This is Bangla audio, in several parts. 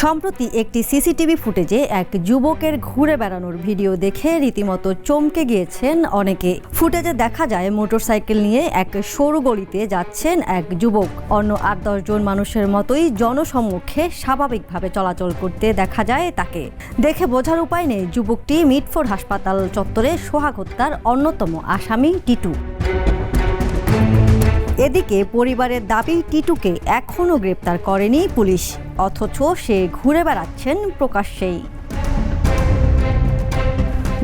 সম্প্রতি একটি সিসিটিভি ফুটেজে এক যুবকের ঘুরে বেড়ানোর ভিডিও দেখে রীতিমতো চমকে গিয়েছেন অনেকে। ফুটেজে দেখা যায় মোটরসাইকেল নিয়ে এক সরু গলিতে যাচ্ছেন এক যুবক। অন্য ৮-১০ জন মানুষের মতোই জনসম্মুখে স্বাভাবিকভাবে চলাচল করতে দেখা যায় তাকে। দেখে বোঝার উপায় নেই যুবকটি মিটফোর্ড হাসপাতাল চত্বরে সোহাগ হত্যার অন্যতম আসামি টিটু। এদিকে পরিবারের দাবি টিটুকে এখনও গ্রেপ্তার করেনি পুলিশ, অথচ সে ঘুরে বেড়াচ্ছেন প্রকাশ্যেই।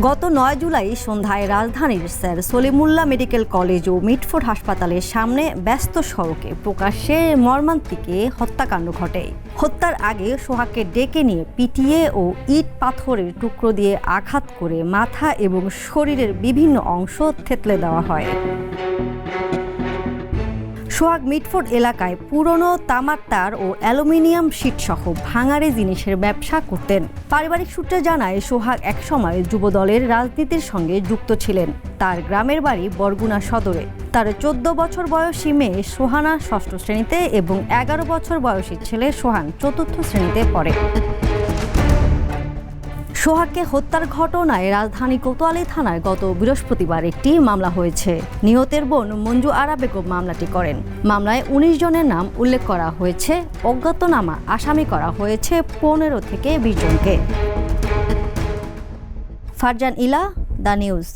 গত ৯ জুলাই সন্ধ্যায় রাজধানীর স্যার সলিমুল্লাহ মেডিকেল কলেজ ও মিটফোর্ড হাসপাতালের সামনে ব্যস্ত সড়কে প্রকাশ্যে মর্মান্তিক হত্যাকাণ্ড ঘটে। হত্যার আগে সোহাগকে ডেকে নিয়ে পিটিয়ে ও ইট পাথরের টুকরো দিয়ে আঘাত করে মাথা এবং শরীরের বিভিন্ন অংশ থেতলে দেওয়া হয়। সোহাগ মিটফোর্ড এলাকায় পুরনো তামার তার ও অ্যালুমিনিয়াম শীটসহ ভাঙাড়ি জিনিসের ব্যবসা করতেন। পারিবারিক সূত্রে জানায় সোহাগ একসময় যুবদলের রাজনীতির সঙ্গে যুক্ত ছিলেন। তার গ্রামের বাড়ি বরগুনা সদরে। তার ১৪ বছর বয়সী মেয়ে সোহানা ৬ষ্ঠ শ্রেণীতে এবং ১১ বছর বয়সী ছেলে সোহান ৪র্থ শ্রেণীতে পড়ে। সোহাগকে হত্যার ঘটনায় রাজধানী কোতোয়ালি থানায় গত বৃহস্পতিবার একটি মামলা হয়েছে। নিহতের বোন মঞ্জু আরা বেগম মামলাটি করেন। মামলায় ১৯ জনের নাম উল্লেখ করা হয়েছে। অজ্ঞাতনামা আসামি করা হয়েছে ১৫ থেকে ২০ জনকে। ফারজান ইলা, দ্য নিউজ।